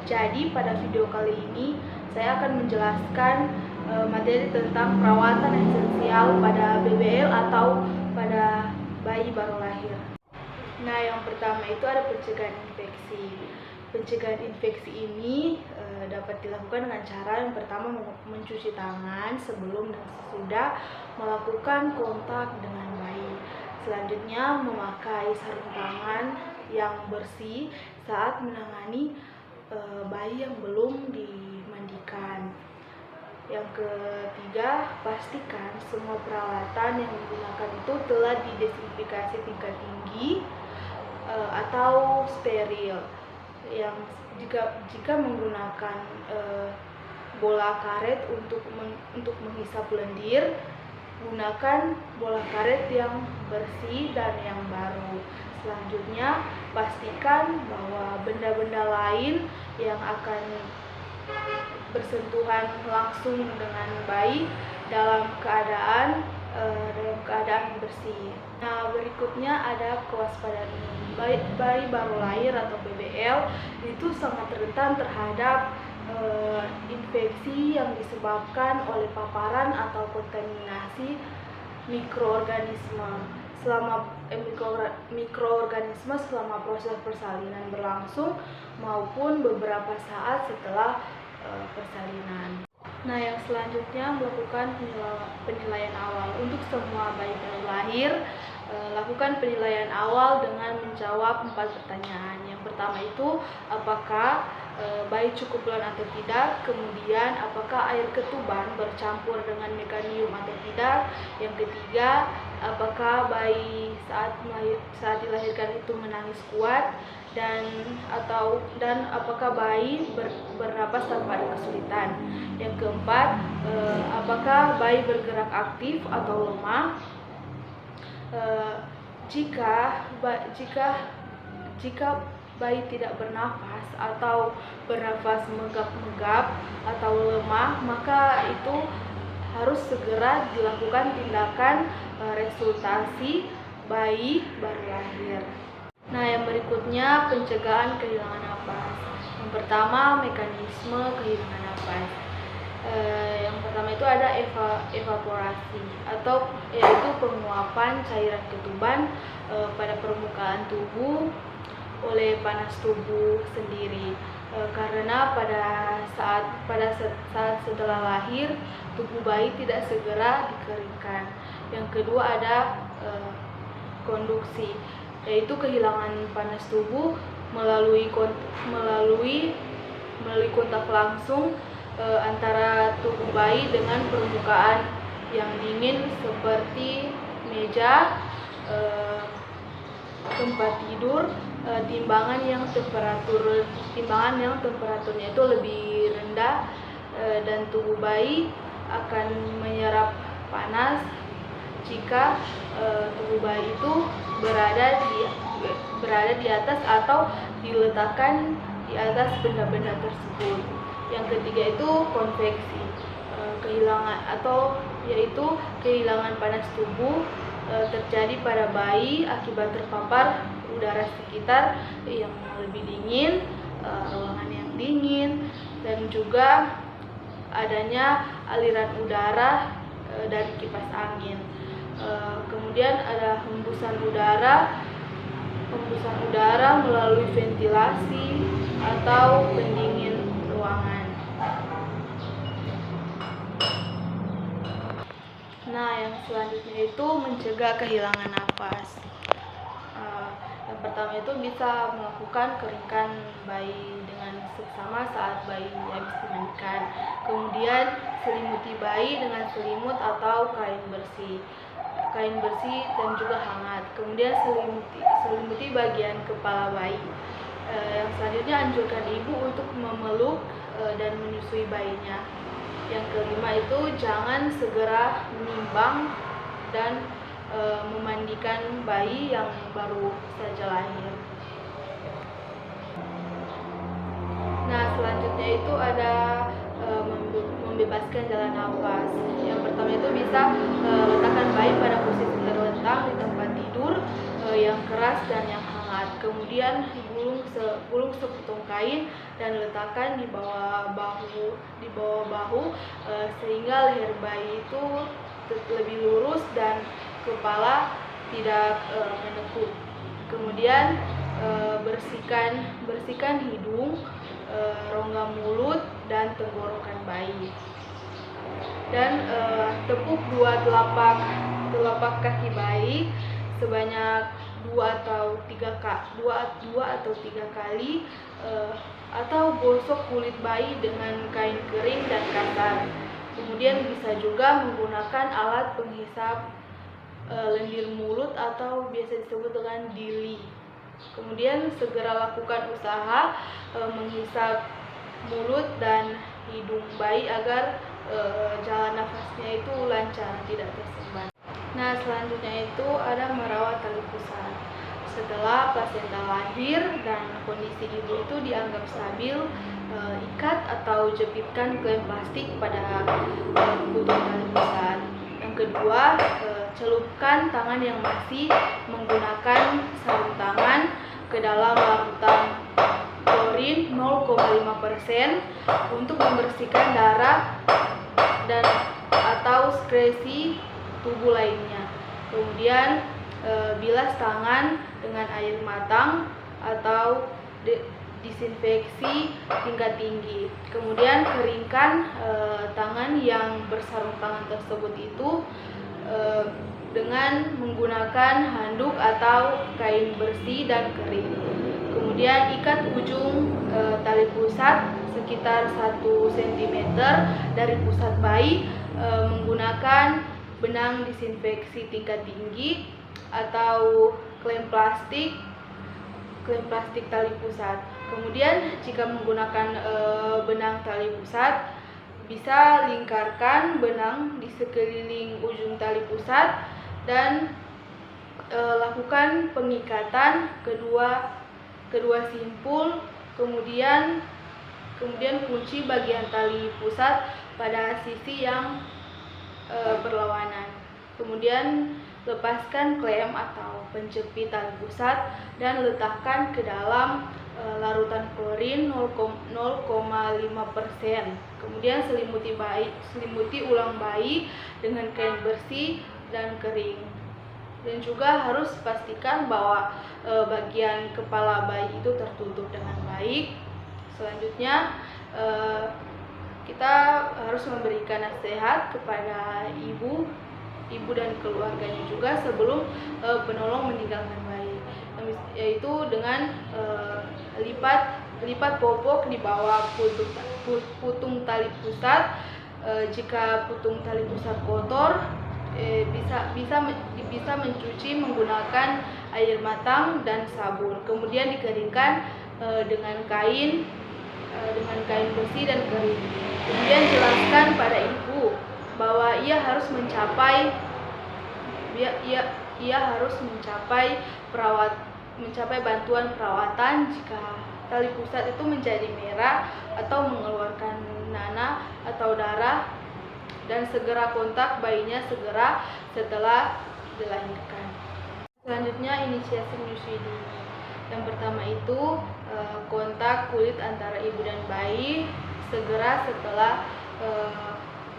Jadi pada video kali ini saya akan menjelaskan materi tentang perawatan esensial pada BBL atau pada bayi baru lahir. Nah, yang pertama itu ada pencegahan infeksi. Pencegahan infeksi ini dapat dilakukan dengan cara yang pertama mencuci tangan sebelum dan sesudah melakukan kontak dengan bayi. Selanjutnya memakai sarung tangan yang bersih saat menangani bayi yang belum dimandikan. Yang ketiga, pastikan semua peralatan yang digunakan itu telah didesinfekasi tingkat tinggi atau steril. Yang jika menggunakan bola karet untuk menghisap lendir, gunakan bola karet yang bersih dan yang baru. Selanjutnya, pastikan bahwa benda-benda lain yang akan bersentuhan langsung dengan bayi dalam keadaan bersih. Nah, berikutnya ada kewaspadaan umum. Bayi baru lahir atau BBL itu sangat rentan terhadap infeksi yang disebabkan oleh paparan atau kontaminasi mikroorganisme selama proses persalinan berlangsung maupun beberapa saat setelah persalinan. Nah, yang selanjutnya melakukan penilaian awal. Untuk semua bayi baru lahir, lakukan penilaian awal dengan menjawab 4 pertanyaan. Yang pertama itu, apakah bayi cukup bulan atau tidak? Kemudian, apakah air ketuban bercampur dengan mekanium atau tidak? Yang ketiga, apakah bayi saat dilahirkan itu menangis kuat? Dan apakah bayi bernapas tanpa ada kesulitan. Yang keempat, apakah bayi bergerak aktif atau lemah. Jika bayi tidak bernafas atau bernafas megap-megap atau lemah, maka itu harus segera dilakukan tindakan resusitasi bayi baru lahir. Nah, yang berikutnya pencegahan kehilangan napas. Yang pertama, mekanisme kehilangan napas. Yang pertama itu ada evaporasi atau yaitu penguapan cairan ketuban pada permukaan tubuh oleh panas tubuh sendiri. Karena pada saat setelah lahir tubuh bayi tidak segera dikeringkan. Yang kedua ada konduksi, yaitu kehilangan panas tubuh melalui kontak langsung antara tubuh bayi dengan permukaan yang dingin seperti meja, tempat tidur, timbangan yang temperaturnya itu lebih rendah, dan tubuh bayi akan menyerap panas jika tubuh bayi itu berada di atas atau diletakkan di atas benda-benda tersebut. Yang ketiga itu konveksi, yaitu kehilangan panas tubuh terjadi pada bayi akibat terpapar udara sekitar yang lebih dingin, ruangan yang dingin, dan juga adanya aliran udara dari kipas angin. Kemudian ada hembusan udara melalui ventilasi atau pendingin ruangan. Nah, yang selanjutnya itu mencegah kehilangan nafas. Yang pertama itu bisa melakukan keringkan bayi dengan seksama saat bayi habis dimandikan. Kemudian selimuti bayi dengan selimut atau kain bersih dan juga hangat. Kemudian selimuti bagian kepala bayi. Yang selanjutnya anjurkan ibu untuk memeluk dan menyusui bayinya. Yang kelima itu jangan segera menimbang dan memandikan bayi yang baru saja lahir. Nah, selanjutnya itu ada membebaskan jalan nafas. Yang pertama itu bisa letakkan bayi pada posisi terlentang di tempat tidur yang keras dan yang hangat. 4. Kemudian gulung sepotong kain dan letakkan di bawah bahu sehingga leher bayi itu lebih lurus dan kepala tidak menekuk. Kemudian bersihkan hidung, rongga mulut dan tenggorokan bayi. Dan tepuk dua telapak kaki bayi sebanyak 2 atau 3 kali, atau gosok kulit bayi dengan kain kering dan kasar. Kemudian bisa juga menggunakan alat penghisap lendir mulut atau biasa disebut dengan dili. Kemudian segera lakukan usaha menghisap mulut dan hidung bayi agar jalan nafasnya itu lancar, tidak tersumbat. Nah, selanjutnya itu ada merawat tali pusat. Setelah plasenta lahir dan kondisi ibu itu dianggap stabil, ikat atau jepitkan klem plastik pada putung tali pusat. Yang kedua, celupkan tangan yang masih menggunakan sarung tangan ke dalam larutan klorin 0,5% untuk membersihkan darah dan atau sekresi tubuh lainnya. Kemudian bilas tangan dengan air matang atau disinfeksi tingkat tinggi. Kemudian keringkan tangan yang bersarung tangan tersebut itu dengan menggunakan handuk atau kain bersih dan kering. Kemudian ikat ujung tali pusat sekitar 1 cm dari pusat bayi menggunakan benang disinfeksi tingkat tinggi atau klem plastik tali pusat. Kemudian jika menggunakan benang tali pusat, bisa lingkarkan benang di sekeliling ujung tali pusat dan lakukan pengikatan kedua simpul, kemudian kunci bagian tali pusat pada sisi yang berlawanan. Kemudian lepaskan klem atau penjepit tali pusat dan letakkan ke dalam larutan klorin 0,5%. Kemudian selimuti ulang bayi dengan kain bersih dan kering. Dan juga harus pastikan bahwa bagian kepala bayi itu tertutup dengan baik. Selanjutnya kita harus memberikan nasihat kepada ibu dan keluarganya juga sebelum penolong meninggalkan bayi, yaitu dengan lipat popok di bawah putung tali pusat. Jika putung tali pusat kotor, bisa mencuci menggunakan air matang dan sabun. Kemudian dikeringkan dengan kain bersih dan kering. Kemudian jelaskan pada ibu bahwa ia harus mencapai bantuan perawatan jika tali pusat itu menjadi merah atau mengeluarkan nanah atau darah, dan segera kontak bayinya setelah dilahirkan. Selanjutnya, inisiasi menyusui dini. Yang pertama itu kontak kulit antara ibu dan bayi segera setelah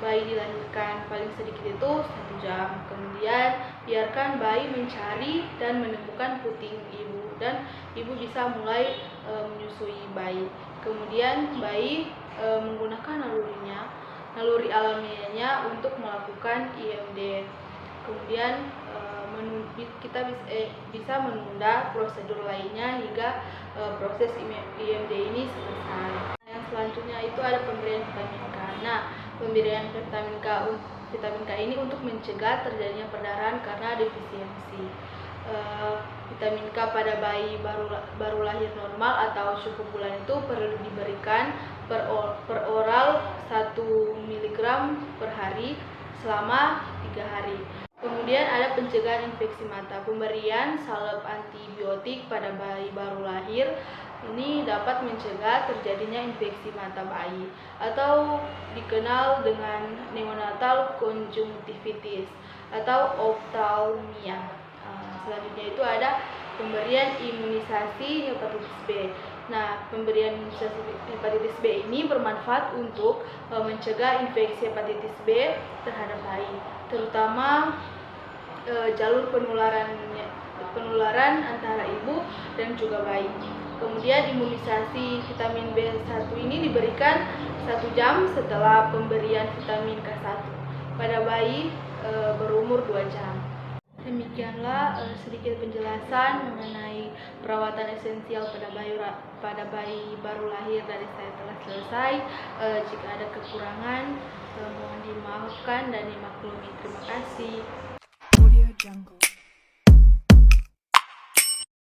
bayi dilahirkan, paling sedikit itu 1 jam. Kemudian biarkan bayi mencari dan menemukan puting ibu, dan ibu bisa mulai menyusui bayi. Kemudian bayi menggunakan naluri alamiahnya untuk melakukan IMD. Kemudian kita bisa menunda prosedur lainnya hingga proses IMD ini selesai. Yang selanjutnya itu ada pemberian vitamin K. Nah, pemberian vitamin K ini untuk mencegah terjadinya perdarahan karena defisiensi. Vitamin K pada bayi baru lahir normal atau cukup bulan itu perlu diberikan per oral 1 mg per hari selama 3 hari. Kemudian ada pencegahan infeksi mata. Pemberian salep antibiotik pada bayi baru lahir ini dapat mencegah terjadinya infeksi mata bayi atau dikenal dengan neonatal conjunctivitis atau ophthalmia. Selanjutnya itu ada pemberian imunisasi hepatitis B. Nah, pemberian imunisasi hepatitis B ini bermanfaat untuk mencegah infeksi hepatitis B terhadap bayi, terutama jalur penularan antara ibu dan juga bayi. Kemudian imunisasi vitamin B1 ini diberikan 1 jam setelah pemberian vitamin K1 pada bayi berumur 2 jam. Demikianlah sedikit penjelasan mengenai perawatan esensial pada bayi baru lahir dari saya telah selesai. Jika ada kekurangan, mohon dimaafkan dan dimaklumi. Terima kasih.